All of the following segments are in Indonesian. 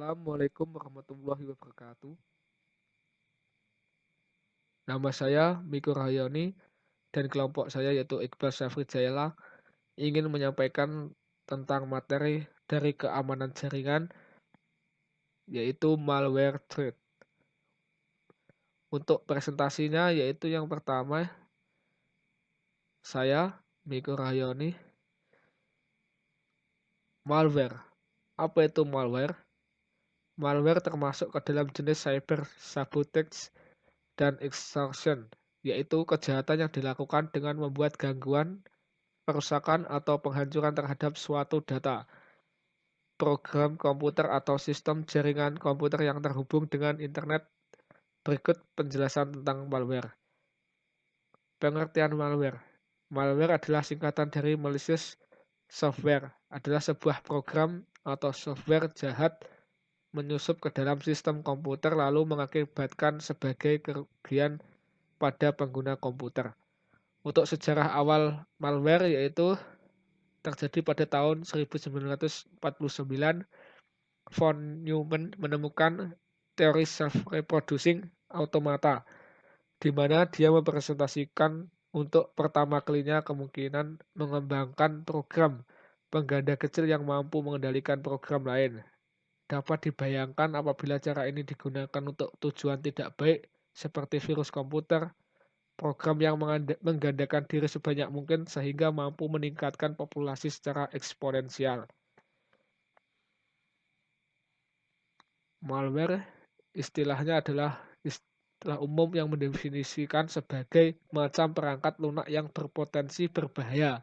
Assalamualaikum warahmatullahi wabarakatuh. Nama saya Miko Rahyoni dan kelompok saya yaitu Iqbal Syafri Jayala ingin menyampaikan tentang materi dari keamanan jaringan yaitu malware threat. Untuk presentasinya yaitu yang pertama saya Miko Rahyoni. Malware. Apa itu malware? Malware termasuk ke dalam jenis cyber sabotage dan extortion, yaitu kejahatan yang dilakukan dengan membuat gangguan, perusakan atau penghancuran terhadap suatu data, program komputer atau sistem jaringan komputer yang terhubung dengan internet. Berikut penjelasan tentang malware. Pengertian malware. Malware adalah singkatan dari malicious software, adalah sebuah program atau software jahat menyusup ke dalam sistem komputer lalu mengakibatkan sebagai kerugian pada pengguna komputer. Untuk sejarah awal malware yaitu terjadi pada tahun 1949. Von Neumann menemukan teori self-reproducing automata, di mana dia mempresentasikan untuk pertama kalinya kemungkinan mengembangkan program pengganda kecil yang mampu mengendalikan program lain. Dapat dibayangkan apabila cara ini digunakan untuk tujuan tidak baik seperti virus komputer, program yang menggandakan diri sebanyak mungkin sehingga mampu meningkatkan populasi secara eksponensial. Malware istilahnya adalah istilah umum yang mendefinisikan sebagai macam perangkat lunak yang berpotensi berbahaya.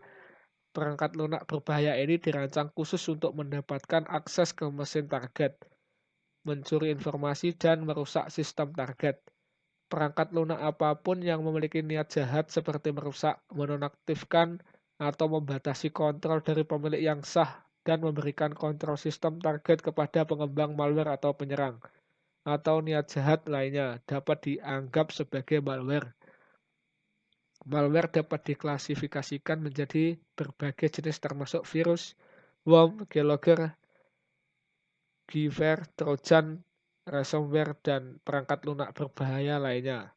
Perangkat lunak berbahaya ini dirancang khusus untuk mendapatkan akses ke mesin target, mencuri informasi, dan merusak sistem target. Perangkat lunak apapun yang memiliki niat jahat seperti merusak, menonaktifkan, atau membatasi kontrol dari pemilik yang sah dan memberikan kontrol sistem target kepada pengembang malware atau penyerang, atau niat jahat lainnya dapat dianggap sebagai malware. Malware dapat diklasifikasikan menjadi berbagai jenis termasuk virus, worm, keylogger, spyware, trojan, ransomware, dan perangkat lunak berbahaya lainnya.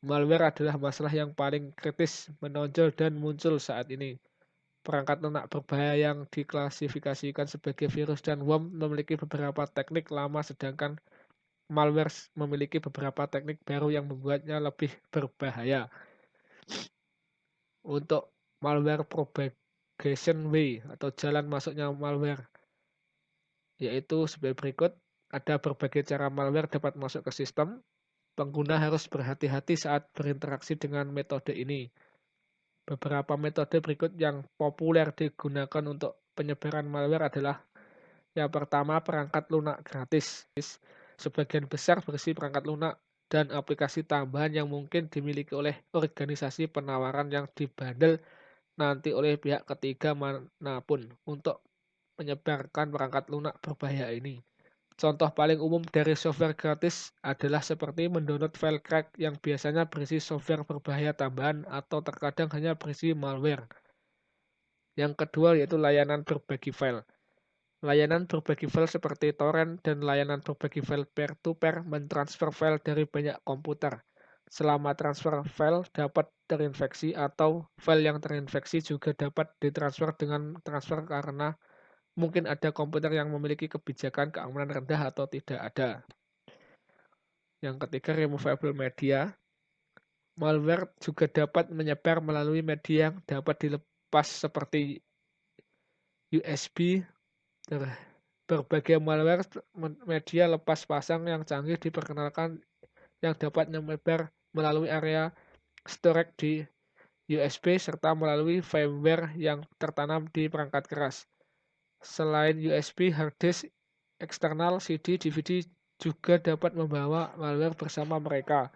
Malware adalah masalah yang paling kritis menonjol dan muncul saat ini. Perangkat lunak berbahaya yang diklasifikasikan sebagai virus dan worm memiliki beberapa teknik lama, sedangkan malware memiliki beberapa teknik baru yang membuatnya lebih berbahaya. Untuk malware propagation way atau jalan masuknya malware, yaitu sebagai berikut. Ada berbagai cara malware dapat masuk ke sistem. Pengguna harus berhati-hati saat berinteraksi dengan metode ini. Beberapa metode berikut yang populer digunakan untuk penyebaran malware adalah: yang pertama, perangkat lunak gratis. Sebagian besar berisi perangkat lunak dan aplikasi tambahan yang mungkin dimiliki oleh organisasi penawaran yang dibandel nanti oleh pihak ketiga manapun untuk menyebarkan perangkat lunak berbahaya ini. Contoh paling umum dari software gratis adalah seperti mendownload file crack yang biasanya berisi software berbahaya tambahan atau terkadang hanya berisi malware. Yang kedua yaitu layanan berbagi file. Layanan berbagi file seperti torrent dan layanan berbagi file peer-to-peer mentransfer file dari banyak komputer. Selama transfer file dapat terinfeksi atau file yang terinfeksi juga dapat ditransfer dengan transfer karena mungkin ada komputer yang memiliki kebijakan keamanan rendah atau tidak ada. Yang ketiga, removable media. Malware juga dapat menyebar melalui media yang dapat dilepas seperti USB. Berbagai malware media lepas pasang yang canggih diperkenalkan yang dapat menyebar melalui area storage di USB serta melalui firmware yang tertanam di perangkat keras. Selain USB, hard disk eksternal, CD, DVD juga dapat membawa malware bersama mereka.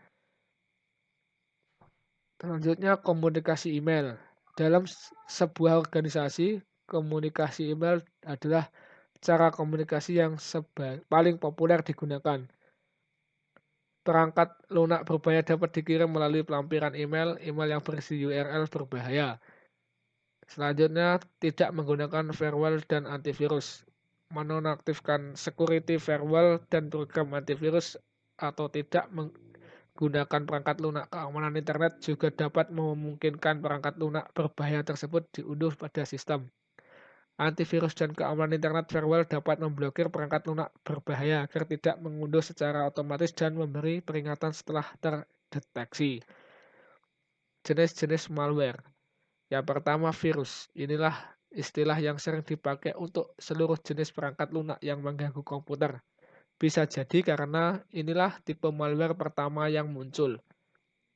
Selanjutnya, komunikasi email. Dalam sebuah organisasi, komunikasi email adalah cara komunikasi yang paling populer digunakan. Perangkat lunak berbahaya dapat dikirim melalui pelampiran email yang berisi URL berbahaya. Selanjutnya, tidak menggunakan firewall dan antivirus. menonaktifkan security firewall dan program antivirus atau tidak menggunakan perangkat lunak keamanan internet juga dapat memungkinkan perangkat lunak berbahaya tersebut diunduh pada sistem. Antivirus dan keamanan internet firewall dapat memblokir perangkat lunak berbahaya agar tidak mengunduh secara otomatis dan memberi peringatan setelah terdeteksi. Jenis-jenis malware. Yang pertama, virus. Inilah istilah yang sering dipakai untuk seluruh jenis perangkat lunak yang mengganggu komputer. Bisa jadi karena inilah tipe malware pertama yang muncul.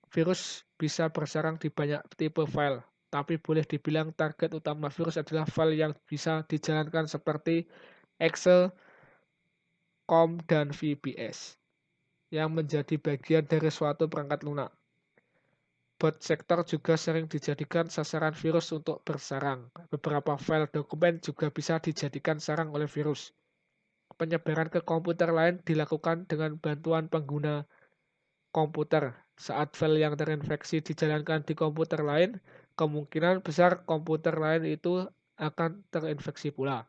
Virus bisa bersarang di banyak tipe file, tapi boleh dibilang target utama virus adalah file yang bisa dijalankan seperti Excel, COM, dan VBS, yang menjadi bagian dari suatu perangkat lunak. Bot sektor juga sering dijadikan sasaran virus untuk bersarang. Beberapa file dokumen juga bisa dijadikan sarang oleh virus. Penyebaran ke komputer lain dilakukan dengan bantuan pengguna komputer. Saat file yang terinfeksi dijalankan di komputer lain, kemungkinan besar komputer lain itu akan terinfeksi pula.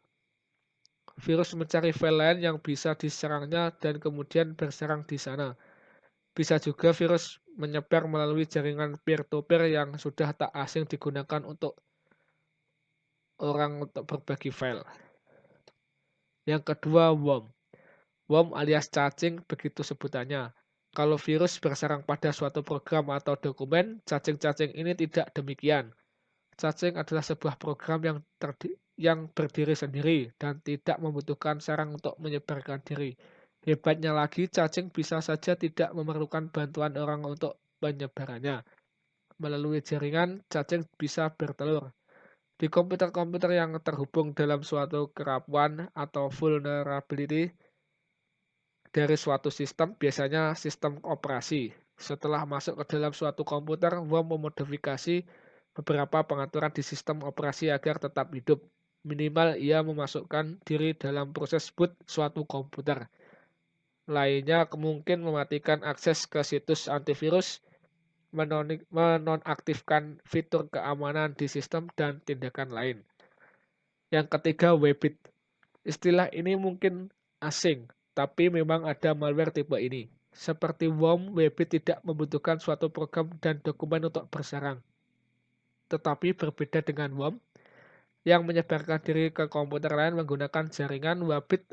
Virus mencari file lain yang bisa diserangnya dan kemudian berserang di sana. Bisa juga virus menyebar melalui jaringan peer-to-peer yang sudah tak asing digunakan untuk orang untuk berbagi file. Yang kedua, worm. Worm alias cacing, begitu sebutannya. Kalau virus bersarang pada suatu program atau dokumen, cacing-cacing ini tidak demikian. Cacing adalah sebuah program yang berdiri sendiri dan tidak membutuhkan sarang untuk menyebarkan diri. Hebatnya lagi, cacing bisa saja tidak memerlukan bantuan orang untuk penyebarannya. Melalui jaringan, cacing bisa bertelur. Di komputer-komputer yang terhubung dalam suatu kerapuan atau vulnerability dari suatu sistem, biasanya sistem operasi. Setelah masuk ke dalam suatu komputer, worm memodifikasi beberapa pengaturan di sistem operasi agar tetap hidup. Minimal ia memasukkan diri dalam proses boot suatu komputer. Lainnya mungkin mematikan akses ke situs antivirus, menonaktifkan fitur keamanan di sistem, dan tindakan lain. Yang ketiga, Webbit. Istilah ini mungkin asing, tapi memang ada malware tipe ini. Seperti worm, Webbit tidak membutuhkan suatu program dan dokumen untuk bersarang. Tetapi berbeda dengan worm, yang menyebarkan diri ke komputer lain menggunakan jaringan, Webbit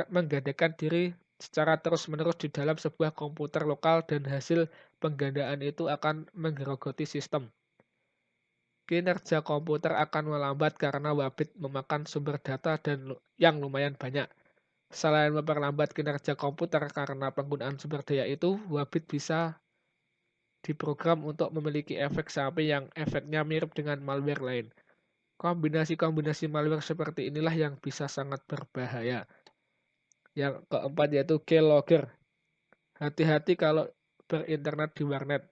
menggandakan diri secara terus-menerus di dalam sebuah komputer lokal dan hasil penggandaan itu akan menggerogoti sistem. Kinerja komputer akan melambat karena Webbit memakan sumber data yang lumayan banyak. Selain memperlambat kinerja komputer karena penggunaan sumber daya itu, Webbit bisa diprogram untuk memiliki efek samping yang efeknya mirip dengan malware lain. Kombinasi-kombinasi malware seperti inilah yang bisa sangat berbahaya. Yang keempat yaitu keylogger. Hati-hati kalau berinternet di warnet.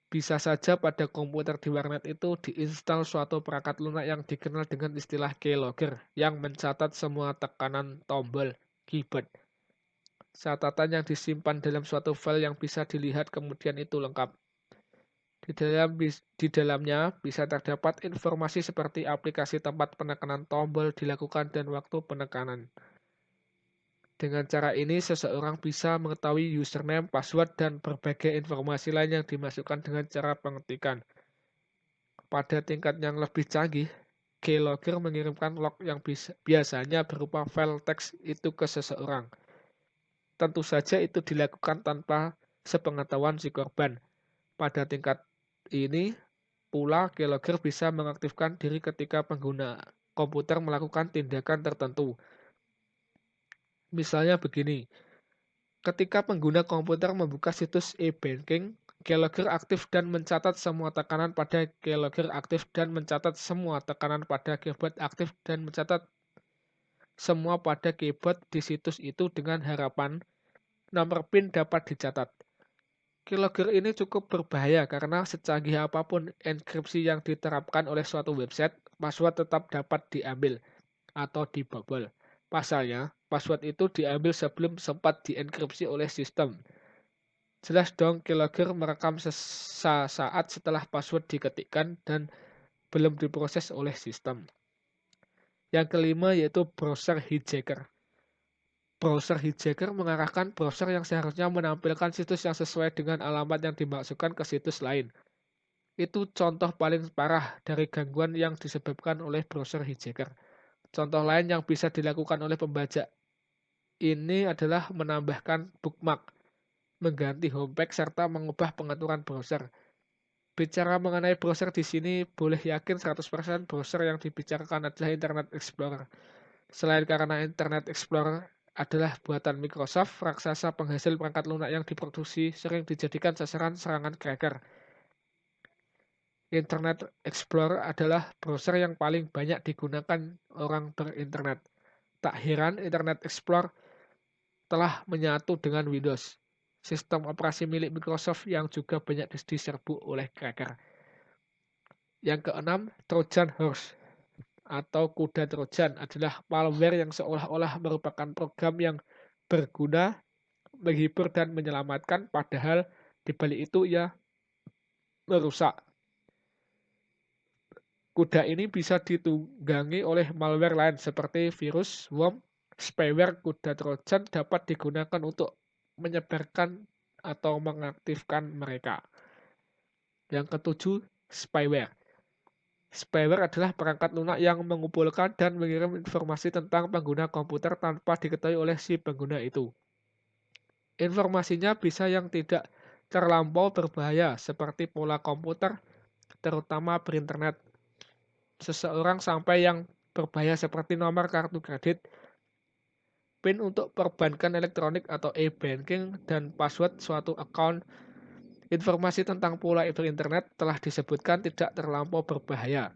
Bisa saja pada komputer di warnet itu diinstal suatu perangkat lunak yang dikenal dengan istilah keylogger yang mencatat semua tekanan tombol keyboard. Catatan yang disimpan dalam suatu file yang bisa dilihat kemudian itu lengkap. Di dalamnya bisa terdapat informasi seperti aplikasi tempat penekanan tombol dilakukan dan waktu penekanan. Dengan cara ini, seseorang bisa mengetahui username, password, dan berbagai informasi lain yang dimasukkan dengan cara pengetikan. Pada tingkat yang lebih canggih, keylogger mengirimkan log yang biasanya berupa file teks itu ke seseorang. Tentu saja itu dilakukan tanpa sepengetahuan si korban. Pada tingkat ini pula, keylogger bisa mengaktifkan diri ketika pengguna komputer melakukan tindakan tertentu. Misalnya begini, ketika pengguna komputer membuka situs e-banking, keylogger aktif dan mencatat semua tekanan pada keylogger aktif dan mencatat semua tekanan pada keyboard aktif dan mencatat semua pada keyboard di situs itu dengan harapan nomor PIN dapat dicatat. Keylogger ini cukup berbahaya karena secanggih apapun enkripsi yang diterapkan oleh suatu website, password tetap dapat diambil atau dibobol. Pasalnya, password itu diambil sebelum sempat dienkripsi oleh sistem. Jelas dong, keylogger merekam sesaat setelah password diketikkan dan belum diproses oleh sistem. Yang kelima yaitu browser hijacker. Browser hijacker mengarahkan browser yang seharusnya menampilkan situs yang sesuai dengan alamat yang dimasukkan ke situs lain. Itu contoh paling parah dari gangguan yang disebabkan oleh browser hijacker. Contoh lain yang bisa dilakukan oleh pembajak ini adalah menambahkan bookmark, mengganti homepage, serta mengubah pengaturan browser. Bicara mengenai browser di sini, boleh yakin 100% browser yang dibicarakan adalah Internet Explorer. Selain karena Internet Explorer adalah buatan Microsoft, raksasa penghasil perangkat lunak yang diproduksi sering dijadikan sasaran serangan cracker. Internet Explorer adalah browser yang paling banyak digunakan orang berinternet. Tak heran Internet Explorer telah menyatu dengan Windows, sistem operasi milik Microsoft yang juga banyak diserbu oleh cracker. Yang keenam, Trojan Horse atau kuda Trojan adalah malware yang seolah-olah merupakan program yang berguna, menghibur dan menyelamatkan, padahal di balik itu ia merusak. Kuda ini bisa ditunggangi oleh malware lain seperti virus, worm, spyware. Kuda Trojan dapat digunakan untuk menyebarkan atau mengaktifkan mereka. Yang ketujuh, spyware. Spyware adalah perangkat lunak yang mengumpulkan dan mengirim informasi tentang pengguna komputer tanpa diketahui oleh si pengguna itu. Informasinya bisa yang tidak terlampau berbahaya, seperti pola komputer, terutama berinternet seseorang, sampai yang berbahaya seperti nomor kartu kredit, PIN untuk perbankan elektronik atau e-banking, dan password suatu account. Informasi tentang pola berinternet telah disebutkan tidak terlampau berbahaya.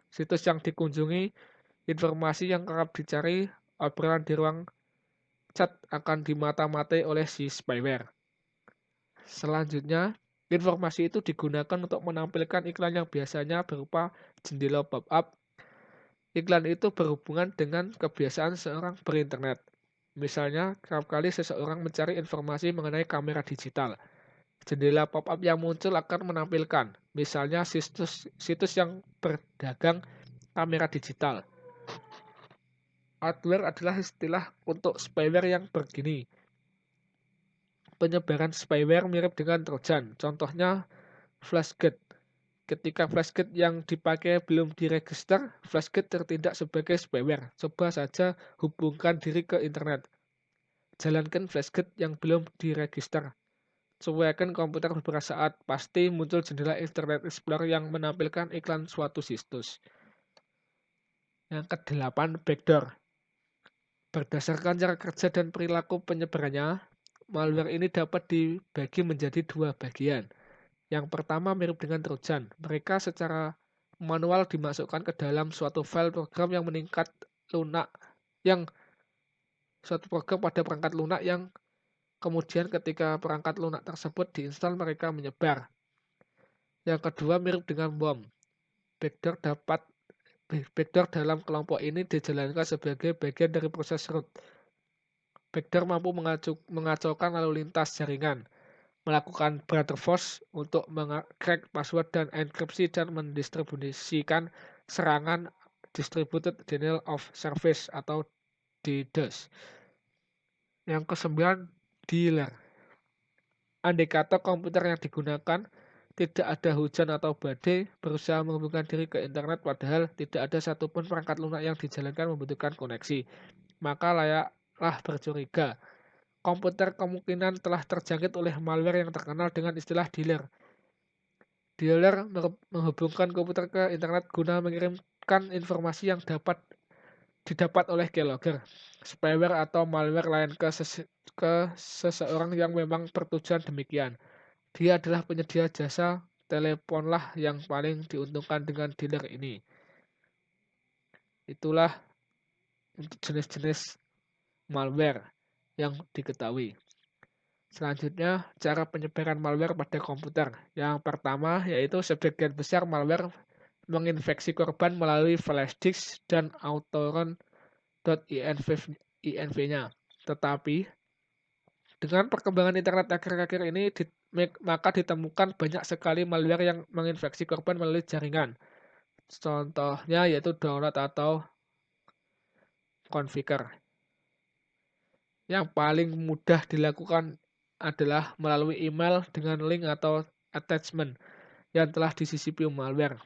Situs yang dikunjungi, informasi yang kerap dicari, obrolan di ruang chat akan dimata-matai oleh si spyware. Selanjutnya, informasi itu digunakan untuk menampilkan iklan yang biasanya berupa jendela pop-up. Iklan itu berhubungan dengan kebiasaan seorang berinternet. Misalnya, kerap kali seseorang mencari informasi mengenai kamera digital. Jendela pop-up yang muncul akan menampilkan, misalnya situs yang berdagang kamera digital. Adware adalah istilah untuk spyware yang begini. Penyebaran spyware mirip dengan Trojan. Contohnya FlashGate. Ketika FlashGate yang dipakai belum diregister, FlashGate tertindak sebagai spyware. Coba saja hubungkan diri ke internet. Jalankan FlashGate yang belum diregister. Cuekan komputer beberapa saat, pasti muncul jendela Internet Explorer yang menampilkan iklan suatu situs. Yang kedelapan, backdoor. Berdasarkan cara kerja dan perilaku penyebarannya, malware ini dapat dibagi menjadi dua bagian. Yang pertama mirip dengan Trojan. Mereka secara manual dimasukkan ke dalam suatu file program yang meningkat lunak, yang suatu program pada perangkat lunak yang kemudian ketika perangkat lunak tersebut diinstal mereka menyebar. Yang kedua mirip dengan bom. Backdoor dalam kelompok ini dijalankan sebagai bagian dari proses root. Backdoor mampu mengacaukan lalu lintas jaringan, melakukan brute force untuk meng-crack password dan enkripsi, dan mendistribusikan serangan Distributed Denial of Service atau DDoS. Yang kesembilan, dealer. Andai kata komputer yang digunakan tidak ada hujan atau badai, berusaha menghubungkan diri ke internet padahal tidak ada satupun perangkat lunak yang dijalankan membutuhkan koneksi, maka layaklah bercuriga. Komputer kemungkinan telah terjangkit oleh malware yang terkenal dengan istilah dealer. Dealer menghubungkan komputer ke internet guna mengirimkan informasi yang didapat oleh keylogger, spyware atau malware lain ke seseorang yang memang bertujuan demikian. Dia adalah penyedia jasa teleponlah yang paling diuntungkan dengan dealer ini. Itulah untuk jenis-jenis malware yang diketahui. Selanjutnya, cara penyebaran malware pada komputer. Yang pertama yaitu sebagian besar malware menginfeksi korban melalui flash disk dan autoron.inv-nya. Tetapi dengan perkembangan internet akhir-akhir ini, maka ditemukan banyak sekali malware yang menginfeksi korban melalui jaringan. Contohnya yaitu download atau configure. Yang paling mudah dilakukan adalah melalui email dengan link atau attachment yang telah disisipi malware.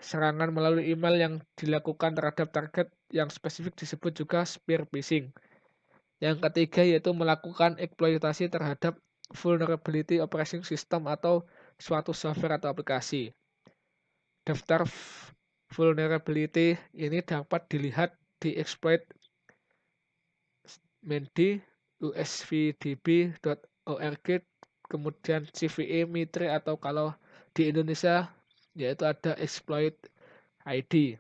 Serangan melalui email yang dilakukan terhadap target yang spesifik disebut juga spear phishing. Yang ketiga yaitu melakukan eksploitasi terhadap vulnerability operating system atau suatu software atau aplikasi. Daftar vulnerability ini dapat dilihat di exploit mendi usvdb.org, kemudian CVE Mitre, atau kalau di Indonesia yaitu ada exploit ID.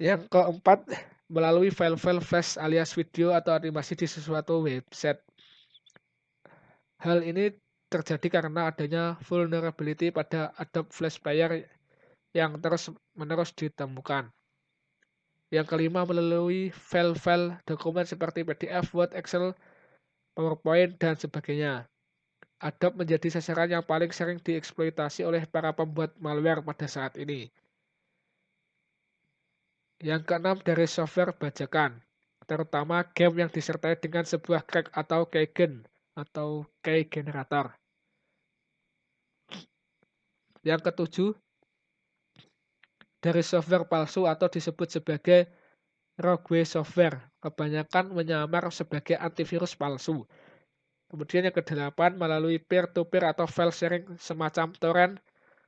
Yang keempat, melalui file-file flash alias video atau animasi di sesuatu website. Hal ini terjadi karena adanya vulnerability pada Adobe Flash Player yang terus-menerus ditemukan. Yang kelima, melalui file-file dokumen seperti PDF, Word, Excel, PowerPoint, dan sebagainya. Adobe menjadi sasaran yang paling sering dieksploitasi oleh para pembuat malware pada saat ini. Yang keenam, dari software bajakan, terutama game yang disertai dengan sebuah crack atau keygen atau key generator. Yang ketujuh, dari software palsu atau disebut sebagai rogue software, kebanyakan menyamar sebagai antivirus palsu. Kemudian yang kedelapan, melalui peer-to-peer atau file sharing semacam torrent,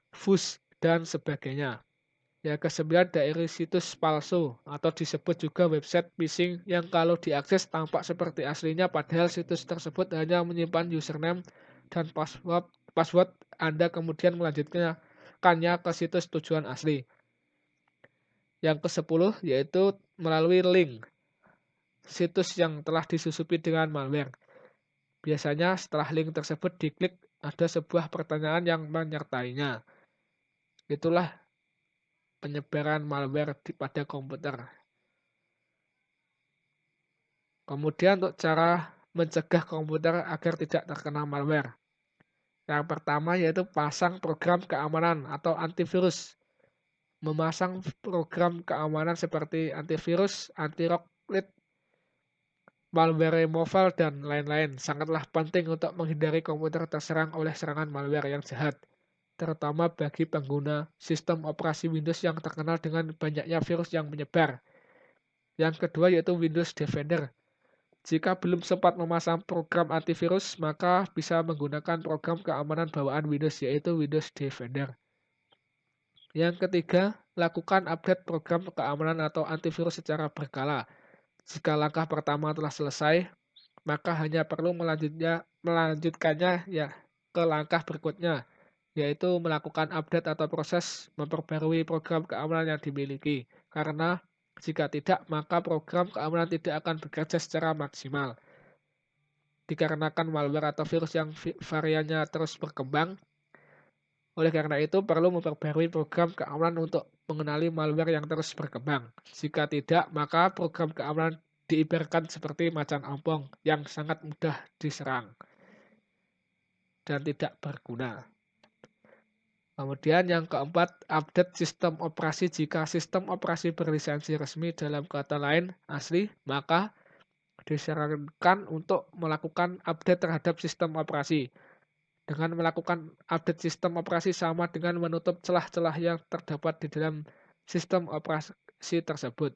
fuzz, dan sebagainya. Yang kesembilan, dari situs palsu atau disebut juga website phishing yang kalau diakses tampak seperti aslinya padahal situs tersebut hanya menyimpan username dan password Anda kemudian melanjutkannya ke situs tujuan asli. Yang ke-10 yaitu melalui link situs yang telah disusupi dengan malware. Biasanya setelah link tersebut diklik ada sebuah pertanyaan yang menyertainya. Itulah penyebaran malware pada komputer. Kemudian untuk cara mencegah komputer agar tidak terkena malware. Yang pertama yaitu pasang program keamanan atau antivirus. Memasang program keamanan seperti antivirus, anti-rootkit, malware removal, dan lain-lain sangatlah penting untuk menghindari komputer terserang oleh serangan malware yang jahat, terutama bagi pengguna sistem operasi Windows yang terkenal dengan banyaknya virus yang menyebar. Yang kedua yaitu Windows Defender. Jika belum sempat memasang program antivirus, maka bisa menggunakan program keamanan bawaan Windows yaitu Windows Defender. Yang ketiga, lakukan update program keamanan atau antivirus secara berkala. Jika langkah pertama telah selesai, maka hanya perlu melanjutkannya ya ke langkah berikutnya, yaitu melakukan update atau proses memperbarui program keamanan yang dimiliki. Karena jika tidak, maka program keamanan tidak akan bekerja secara maksimal. Dikarenakan malware atau virus yang variannya terus berkembang, oleh karena itu, perlu memperbarui program keamanan untuk mengenali malware yang terus berkembang. Jika tidak, maka program keamanan diibaratkan seperti macan ompong yang sangat mudah diserang dan tidak berguna. Kemudian yang keempat, update sistem operasi. Jika sistem operasi berlisensi resmi, dalam kata lain asli, maka disarankan untuk melakukan update terhadap sistem operasi. Dengan melakukan update sistem operasi sama dengan menutup celah-celah yang terdapat di dalam sistem operasi tersebut,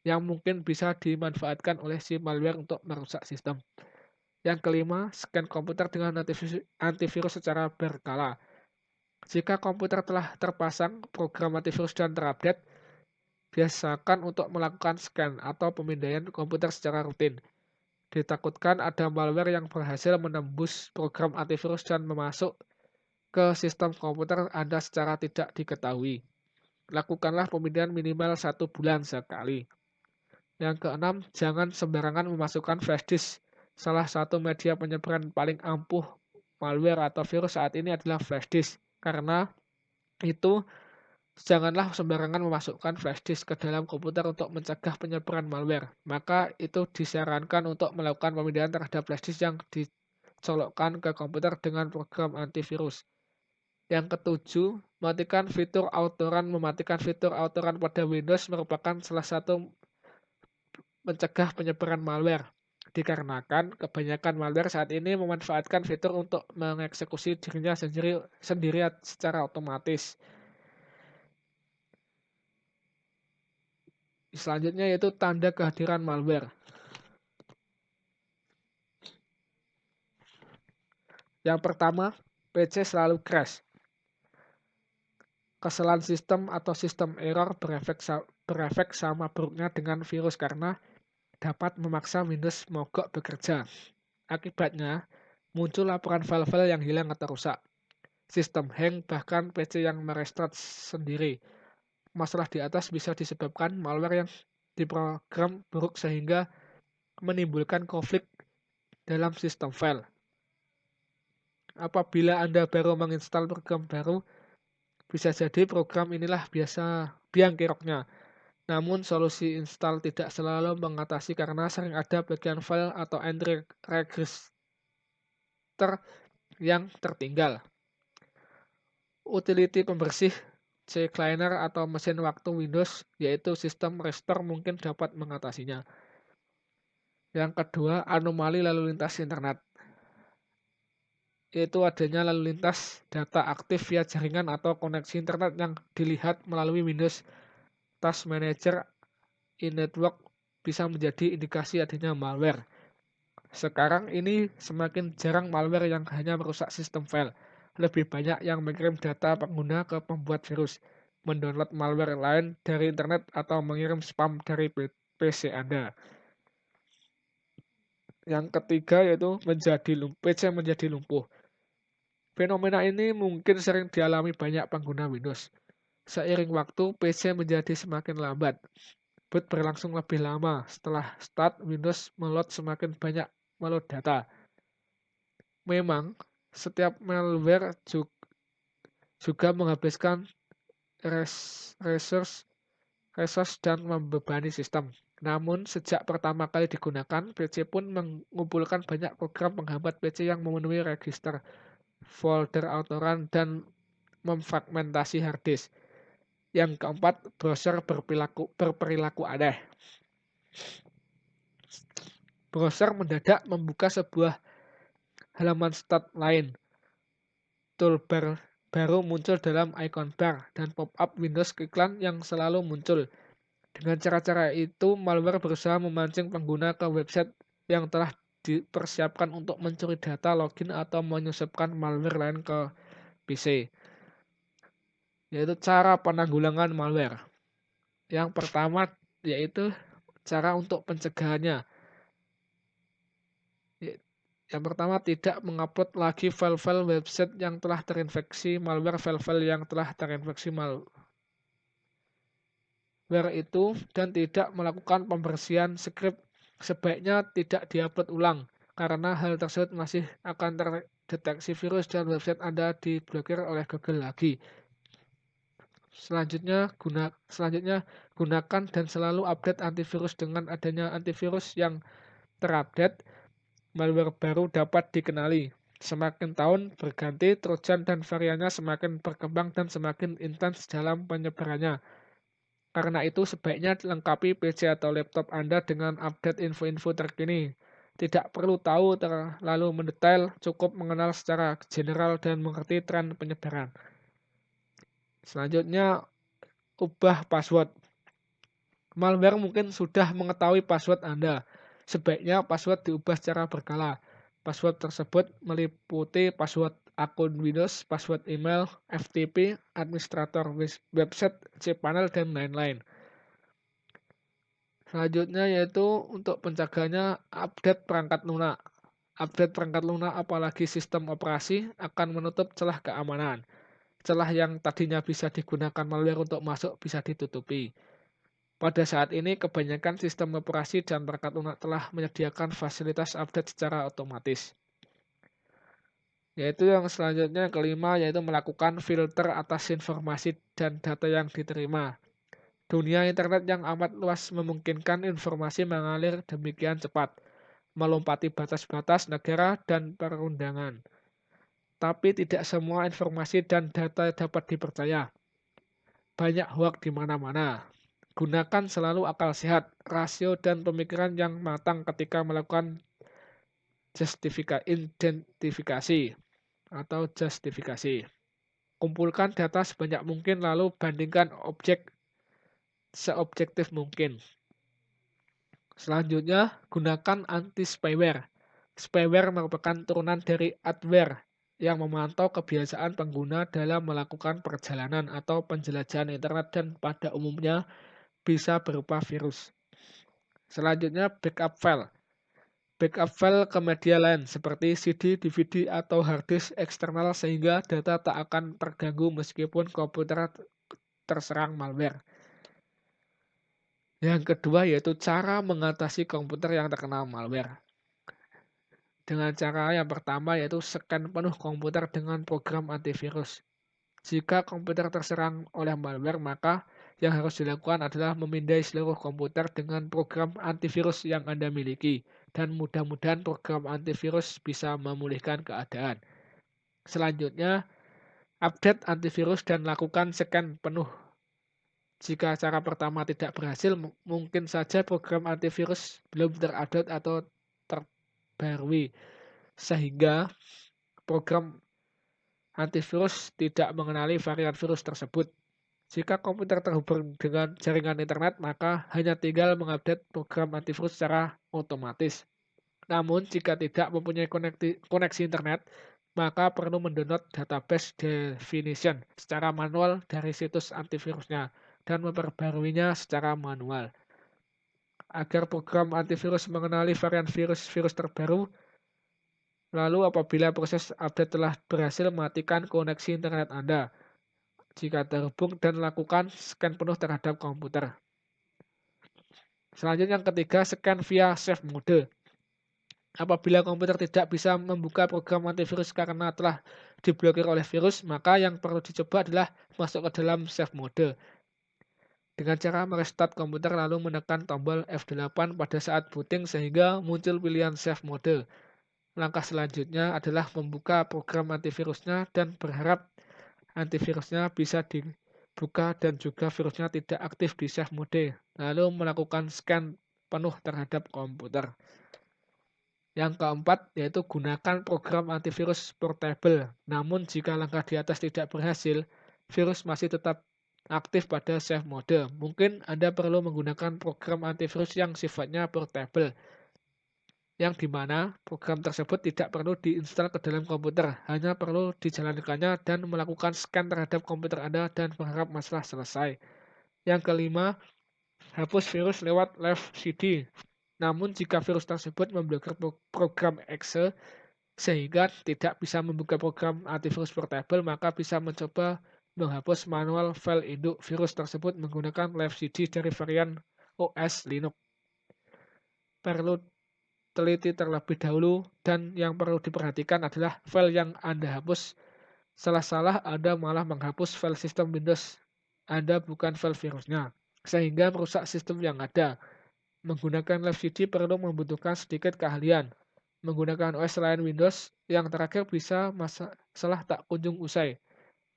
yang mungkin bisa dimanfaatkan oleh si malware untuk merusak sistem. Yang kelima, scan komputer dengan antivirus secara berkala. Jika komputer telah terpasang program antivirus dan terupdate, biasakan untuk melakukan scan atau pemindaian komputer secara rutin. Ditakutkan ada malware yang berhasil menembus program antivirus dan masuk ke sistem komputer Anda secara tidak diketahui. Lakukanlah pemindaian minimal 1 bulan sekali. Yang keenam, jangan sembarangan memasukkan flash disk. Salah satu media penyebaran paling ampuh malware atau virus saat ini adalah flash disk. Karena itu, janganlah sembarangan memasukkan flash disk ke dalam komputer untuk mencegah penyebaran malware. Maka itu disarankan untuk melakukan pemindaian terhadap flash disk yang dicolokkan ke komputer dengan program antivirus. Yang ketujuh, matikan fitur auto run. Mematikan fitur auto run pada Windows merupakan salah satu mencegah penyebaran malware. Dikarenakan kebanyakan malware saat ini memanfaatkan fitur untuk mengeksekusi dirinya sendiri secara otomatis. Selanjutnya yaitu tanda kehadiran malware. Yang pertama, PC selalu crash. Kesalahan sistem atau sistem error berefek sama buruknya dengan virus karena dapat memaksa Windows mogok bekerja. Akibatnya, muncul laporan file-file yang hilang atau rusak, sistem hang, bahkan PC yang merestart sendiri. Masalah di atas bisa disebabkan malware yang diprogram buruk sehingga menimbulkan konflik dalam sistem file. Apabila Anda baru menginstal program baru, bisa jadi program inilah biang keroknya. Namun solusi install tidak selalu mengatasi karena sering ada bagian file atau entry register yang tertinggal. Utility pembersih CCleaner atau mesin waktu Windows, yaitu sistem restore, mungkin dapat mengatasinya. Yang kedua, anomali lalu lintas internet, yaitu adanya lalu lintas data aktif via jaringan atau koneksi internet yang dilihat melalui Windows Task Manager in-network bisa menjadi indikasi adanya malware. Sekarang ini semakin jarang malware yang hanya merusak sistem file. Lebih banyak yang mengirim data pengguna ke pembuat virus, mendownload malware lain dari internet, atau mengirim spam dari PC Anda. Yang ketiga yaitu PC menjadi lumpuh. Fenomena ini mungkin sering dialami banyak pengguna Windows. Seiring waktu, PC menjadi semakin lambat. Boot berlangsung lebih lama. Setelah start, Windows meload semakin banyak meload data. Memang, setiap malware juga menghabiskan resource dan membebani sistem. Namun, sejak pertama kali digunakan, PC pun mengumpulkan banyak program penghambat PC yang memenuhi register, folder autoran, dan memfragmentasi hard disk. Yang keempat, browser berperilaku aneh. Browser mendadak membuka sebuah halaman start lain. Toolbar baru muncul dalam icon bar, dan pop-up Windows iklan yang selalu muncul. Dengan cara-cara itu, malware berusaha memancing pengguna ke website yang telah dipersiapkan untuk mencuri data login atau menyusupkan malware lain ke PC. Yaitu cara penanggulangan malware. Yang pertama yaitu cara untuk pencegahannya. Yang pertama, tidak mengupload lagi file-file website yang telah terinfeksi malware. File-file yang telah terinfeksi malware itu dan tidak melakukan pembersihan script sebaiknya tidak diupload ulang, karena hal tersebut masih akan terdeteksi virus dan website Anda diblokir oleh Google lagi. Selanjutnya, gunakan dan selalu update antivirus. Dengan adanya antivirus yang terupdate, malware baru dapat dikenali. Semakin tahun berganti, trojan dan variannya semakin berkembang dan semakin intens dalam penyebarannya. Karena itu, sebaiknya lengkapi PC atau laptop Anda dengan update info-info terkini. Tidak perlu tahu terlalu mendetail, cukup mengenal secara general dan mengerti tren penyebaran. Selanjutnya, ubah password. Malware mungkin sudah mengetahui password Anda. Sebaiknya password diubah secara berkala. Password tersebut meliputi password akun Windows, password email, FTP, administrator website, cPanel, dan lain-lain. Selanjutnya yaitu untuk penjagaannya, update perangkat lunak. Update perangkat lunak, apalagi sistem operasi, akan menutup celah keamanan. Celah yang tadinya bisa digunakan malware untuk masuk bisa ditutupi. Pada saat ini, kebanyakan sistem operasi dan perangkat lunak telah menyediakan fasilitas update secara otomatis. Yaitu yang selanjutnya, yang kelima, yaitu melakukan filter atas informasi dan data yang diterima. Dunia internet yang amat luas memungkinkan informasi mengalir demikian cepat, melompati batas-batas negara dan perundangan. Tapi tidak semua informasi dan data dapat dipercaya. Banyak hoax di mana-mana. Gunakan selalu akal sehat, rasio, dan pemikiran yang matang ketika melakukan identifikasi atau justifikasi. Kumpulkan data sebanyak mungkin lalu bandingkan objek seobjektif mungkin. Selanjutnya, gunakan anti-spyware. Spyware merupakan turunan dari adware yang memantau kebiasaan pengguna dalam melakukan perjalanan atau penjelajahan internet dan pada umumnya bisa berupa virus. Selanjutnya, backup file. Backup file ke media lain seperti CD, DVD, atau harddisk eksternal sehingga data tak akan terganggu meskipun komputer terserang malware. Yang kedua yaitu cara mengatasi komputer yang terkena malware. Dengan cara yang pertama yaitu scan penuh komputer dengan program antivirus. Jika komputer terserang oleh malware, maka yang harus dilakukan adalah memindai seluruh komputer dengan program antivirus yang Anda miliki. Dan mudah-mudahan program antivirus bisa memulihkan keadaan. Selanjutnya, update antivirus dan lakukan scan penuh. Jika cara pertama tidak berhasil, mungkin saja program antivirus belum terupdate atau terbarui, sehingga program antivirus tidak mengenali varian virus tersebut. Jika komputer terhubung dengan jaringan internet, maka hanya tinggal mengupdate program antivirus secara otomatis. Namun, jika tidak mempunyai koneksi internet, maka perlu mendownload database definition secara manual dari situs antivirusnya dan memperbaruinya secara manual. Agar program antivirus mengenali varian virus terbaru, lalu apabila proses update telah berhasil, matikan koneksi internet Anda jika terhubung dan lakukan scan penuh terhadap komputer. Selanjutnya yang ketiga, scan via safe mode. Apabila komputer tidak bisa membuka program antivirus karena telah diblokir oleh virus, maka yang perlu dicoba adalah masuk ke dalam safe mode. Dengan cara merestart komputer lalu menekan tombol F8 pada saat booting sehingga muncul pilihan safe mode. Langkah selanjutnya adalah membuka program antivirusnya dan berharap antivirusnya bisa dibuka dan juga virusnya tidak aktif di safe mode. Lalu melakukan scan penuh terhadap komputer. Yang keempat yaitu gunakan program antivirus portable. Namun jika langkah di atas tidak berhasil, virus masih tetap aktif pada safe mode. Mungkin Anda perlu menggunakan program antivirus yang sifatnya portable, yang dimana program tersebut tidak perlu diinstal ke dalam komputer, hanya perlu dijalankannya dan melakukan scan terhadap komputer Anda dan berharap masalah selesai. Yang kelima, hapus virus lewat live CD. Namun jika virus tersebut memblokir program exe sehingga tidak bisa membuka program antivirus portable, maka bisa mencoba menghapus manual file induk virus tersebut menggunakan live CD dari varian OS Linux. Perlu teliti terlebih dahulu dan yang perlu diperhatikan adalah file yang Anda hapus. Salah-salah Anda malah menghapus file sistem Windows Anda, bukan file virusnya, sehingga merusak sistem yang ada. Menggunakan live CD perlu membutuhkan sedikit keahlian. Menggunakan OS selain Windows, yang terakhir bisa masalah tak kunjung usai.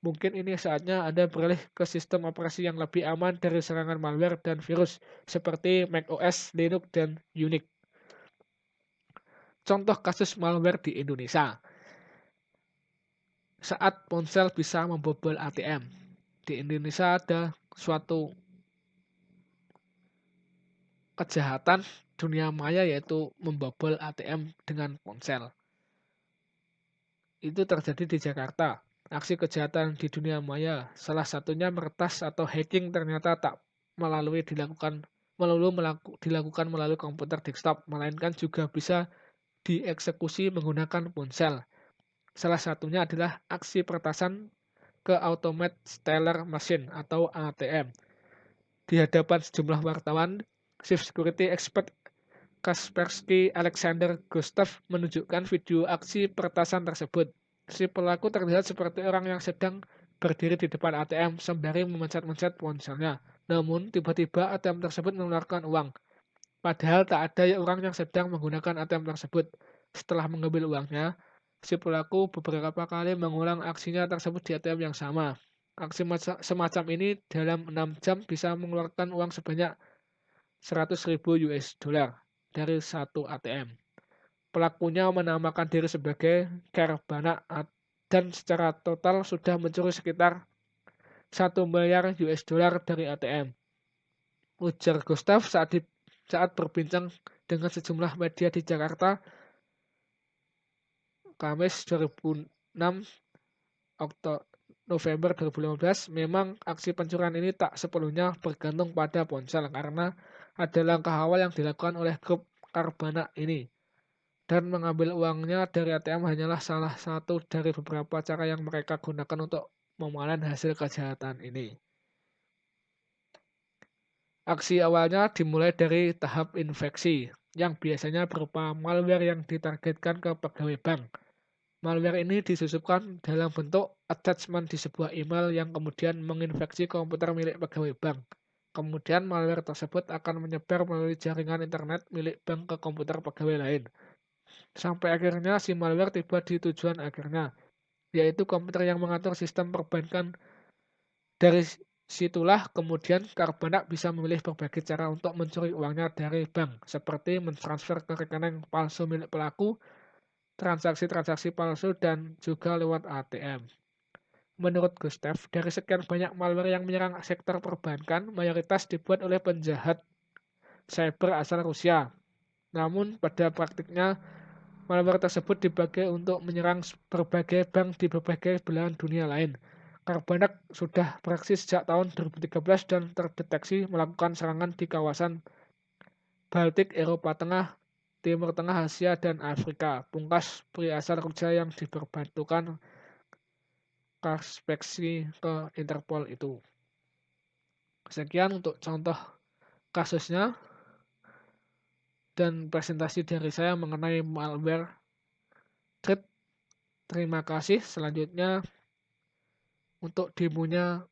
Mungkin ini saatnya Anda beralih ke sistem operasi yang lebih aman dari serangan malware dan virus, seperti macOS, Linux, dan Unix. Contoh kasus malware di Indonesia. Saat ponsel bisa membobol ATM. Di Indonesia ada suatu kejahatan dunia maya yaitu membobol ATM dengan ponsel. Itu terjadi di Jakarta. Aksi kejahatan di dunia maya, salah satunya meretas atau hacking ternyata tak dilakukan melalui komputer desktop, melainkan juga bisa dieksekusi menggunakan ponsel. Salah satunya adalah aksi peretasan ke Automated Teller Machine atau ATM. Di hadapan sejumlah wartawan, Chief Security Expert Kaspersky Alexander Gustav menunjukkan video aksi peretasan tersebut. Si pelaku terlihat seperti orang yang sedang berdiri di depan ATM sembari memencet-mencet ponselnya. Namun, tiba-tiba ATM tersebut mengeluarkan uang. Padahal tak ada orang yang sedang menggunakan ATM tersebut. Setelah mengambil uangnya, si pelaku beberapa kali mengulang aksinya tersebut di ATM yang sama. Aksi semacam ini dalam 6 jam bisa mengeluarkan uang sebanyak 100.000 US dollar dari satu ATM. Pelakunya menamakan diri sebagai Kerbana dan secara total sudah mencuri sekitar 1 miliar US dollar dari ATM. Ujar Gustav saat berbincang dengan sejumlah media di Jakarta, Kamis 2006 November 2015. Memang aksi pencurian ini tak sepenuhnya bergantung pada ponsel karena ada langkah awal yang dilakukan oleh grup Karbana ini. Dan mengambil uangnya dari ATM hanyalah salah satu dari beberapa cara yang mereka gunakan untuk memanen hasil kejahatan ini. Aksi awalnya dimulai dari tahap infeksi, yang biasanya berupa malware yang ditargetkan ke pegawai bank. Malware ini disusupkan dalam bentuk attachment di sebuah email yang kemudian menginfeksi komputer milik pegawai bank. Kemudian malware tersebut akan menyebar melalui jaringan internet milik bank ke komputer pegawai lain. Sampai akhirnya si malware tiba di tujuan akhirnya, yaitu komputer yang mengatur sistem perbankan. Dari situlah kemudian Karbana bisa memilih berbagai cara untuk mencuri uangnya dari bank, seperti mentransfer ke rekening palsu milik pelaku, transaksi-transaksi palsu, dan juga lewat ATM. Menurut Gustav, dari sekian banyak malware yang menyerang sektor perbankan, mayoritas dibuat oleh penjahat cyber asal Rusia. Namun pada praktiknya, malware tersebut dipakai untuk menyerang berbagai bank di berbagai belahan dunia lain. Karbana sudah beraksi sejak tahun 2013 dan terdeteksi melakukan serangan di kawasan Baltik, Eropa Tengah, Timur Tengah, Asia, dan Afrika. Pungkas pria asal Rusia yang diperbantukan Kaspersky ke Interpol itu. Sekian untuk contoh kasusnya dan presentasi dari saya mengenai malware threat. Terima kasih. Selanjutnya untuk demonya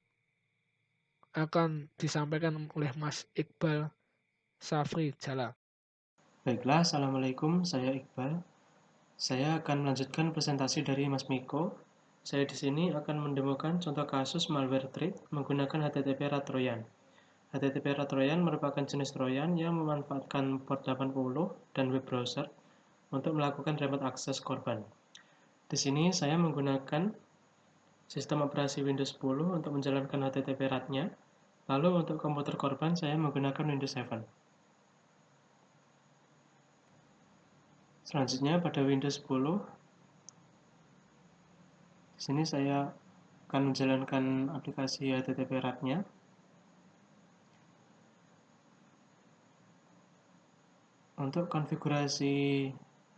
akan disampaikan oleh Mas Iqbal Safri Jala. Baiklah, Assalamualaikum, saya Iqbal. Saya akan melanjutkan presentasi dari Mas Miko. Saya di sini akan mendemokan contoh kasus malware threat menggunakan HTTP Rat Trojan. HTTP Rat Trojan merupakan jenis Trojan yang memanfaatkan port 80 dan web browser untuk melakukan remote access korban. Di sini saya menggunakan sistem operasi Windows 10 untuk menjalankan HTTP Rat-nya. Lalu untuk komputer korban saya menggunakan Windows 7. Selanjutnya pada Windows 10, di sini saya akan menjalankan aplikasi HTTP Rat-nya. Untuk konfigurasi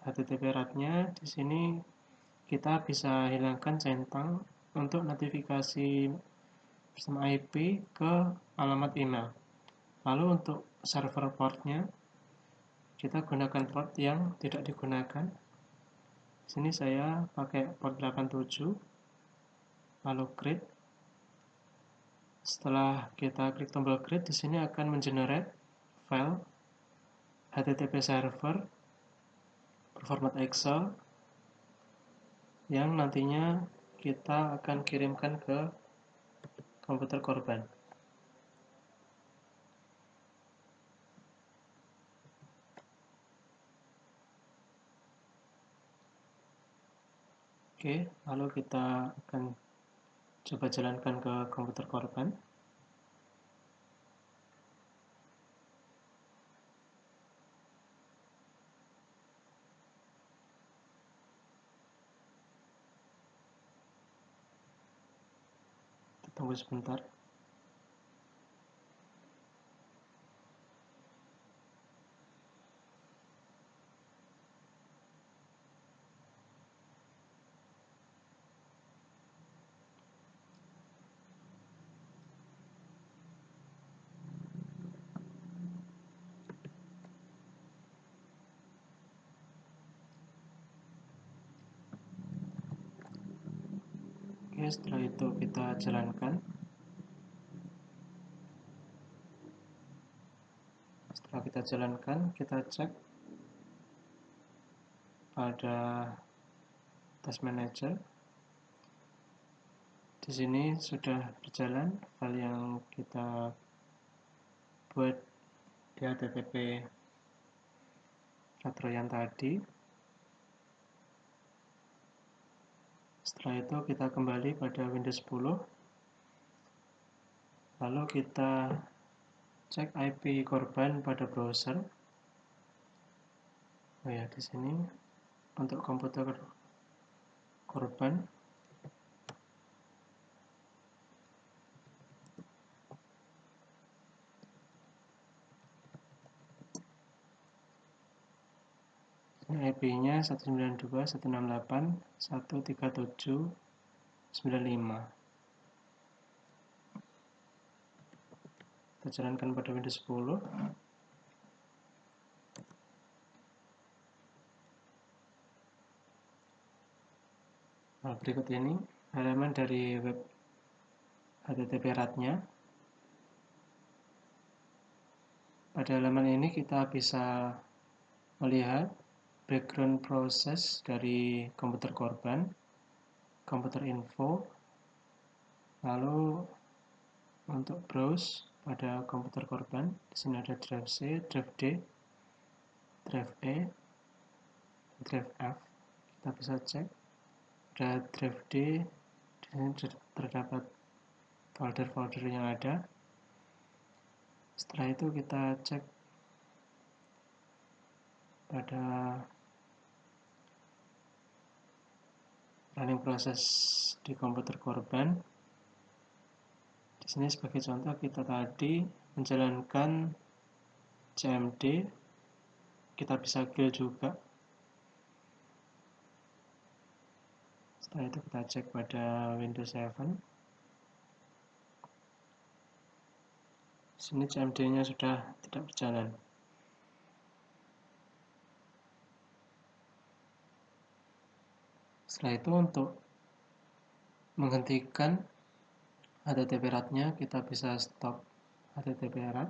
HTTP Rat-nya, di sini kita bisa hilangkan centang untuk notifikasi bersama IP ke alamat email. Lalu untuk server portnya, kita gunakan port yang tidak digunakan. Di sini saya pakai port 87, lalu create. Setelah kita klik tombol create, di sini akan mengenerate file HTTP server berformat Excel yang nantinya kita akan kirimkan ke komputer korban. Oke, lalu kita akan coba jalankan ke komputer korban. Kita tunggu sebentar. Oke, setelah itu kita jalankan. Setelah kita jalankan, kita cek pada task manager. Di sini sudah berjalan file yang kita buat di HTTP Ratroyan tadi. Setelah itu kita kembali pada Windows 10. Lalu kita cek IP korban pada browser. Oh ya, di sini untuk komputer korban IP-nya 192.168.137.95. Kita jalankan pada Windows 10. Nah, berikut ini halaman dari web HTTP RAT-nya. Pada halaman ini kita bisa melihat background proses dari komputer korban, komputer info, lalu untuk browse pada komputer korban, di sini ada drive C, drive D, drive E, drive F. Kita bisa cek pada drive D, di sini terdapat folder-folder yang ada. Setelah itu kita cek pada running proses di komputer korban. Di sini sebagai contoh kita tadi menjalankan cmd, kita bisa kill juga. Setelah itu kita cek pada Windows 7. Di sini cmd-nya sudah tidak berjalan. Setelah itu untuk menghentikan HTTP RAT-nya kita bisa stop HTTP RAT.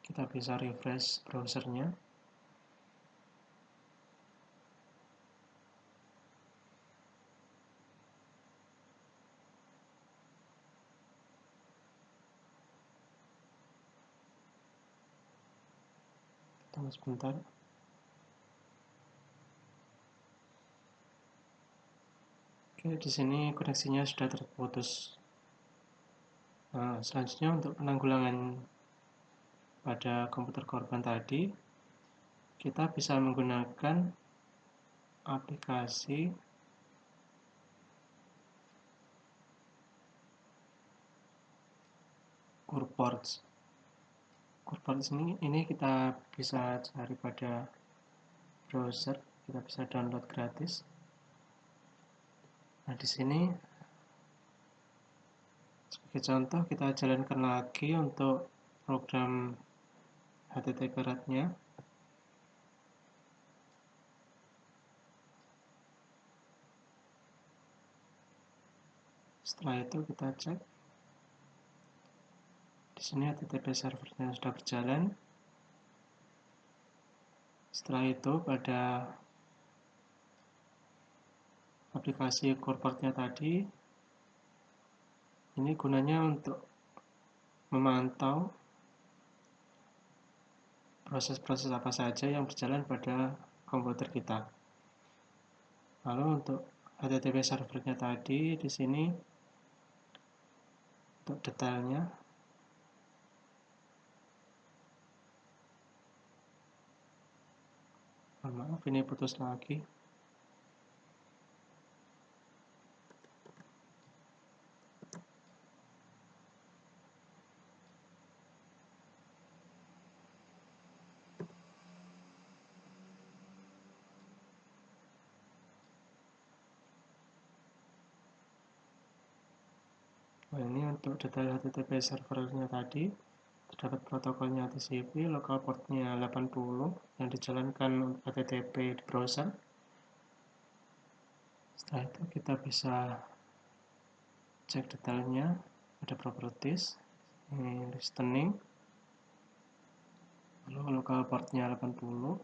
Kita bisa refresh browsernya. Tunggu sebentar. Oke, di sini koneksinya sudah terputus. Nah, selanjutnya untuk penanggulangan pada komputer korban tadi, kita bisa menggunakan aplikasi Kurports. Kurports ini kita bisa cari pada browser, kita bisa download gratis. Nah, di sini sebagai contoh kita jalankan lagi untuk program HTTP RAT-nya. Setelah itu kita cek. Di sini HTTP servernya sudah berjalan. Setelah itu pada aplikasi Kurportnya tadi, ini gunanya untuk memantau proses-proses apa saja yang berjalan pada komputer kita. Lalu untuk HTTP servernya tadi, di sini untuk detailnya, maaf ini putus lagi. Nah, ini untuk detail HTTP servernya tadi, terdapat protokolnya TCP, local portnya 80 yang dijalankan untuk HTTP di browser. Setelah itu kita bisa cek detailnya, ada properties, ini listening, Lalu local portnya 80.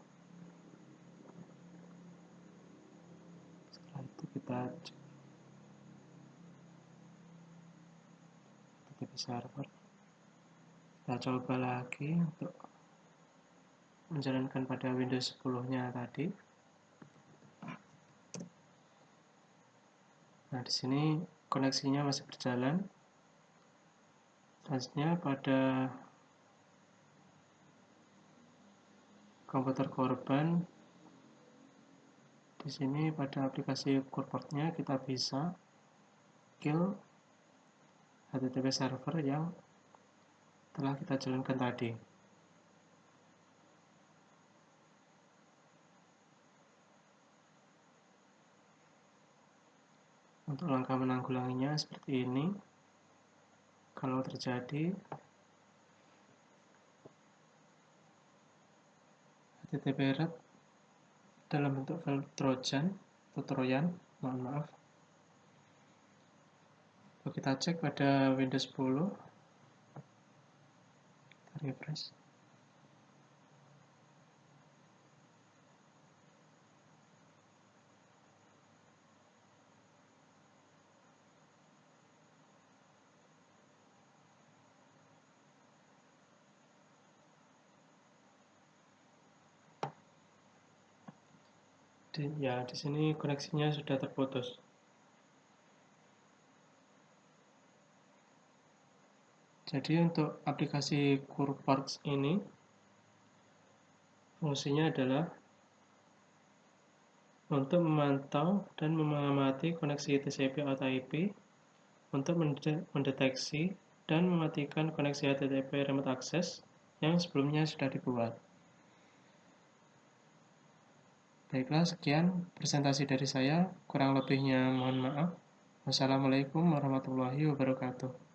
Setelah itu kita cek HTTP server. Kita coba lagi untuk menjalankan pada Windows 10-nya tadi. Nah, di sini koneksinya masih berjalan. Selanjutnya pada komputer korban, di sini pada aplikasi core portnya kita bisa kill HTTP server yang telah kita jalankan tadi. Untuk langkah menanggulanginya seperti ini. Kalau terjadi HTTP red dalam bentuk file Trojan atau Trojan, mohon maaf. Kalau kita cek pada Windows 10, kita refresh. Ya, di sini koneksinya sudah terputus. Jadi untuk aplikasi CureParts ini fungsinya adalah untuk memantau dan mengamati koneksi TCP atau IP untuk mendeteksi dan mematikan koneksi HTTP remote access yang sebelumnya sudah dibuat. Baiklah, sekian presentasi dari saya. Kurang lebihnya mohon maaf. Wassalamualaikum warahmatullahi wabarakatuh.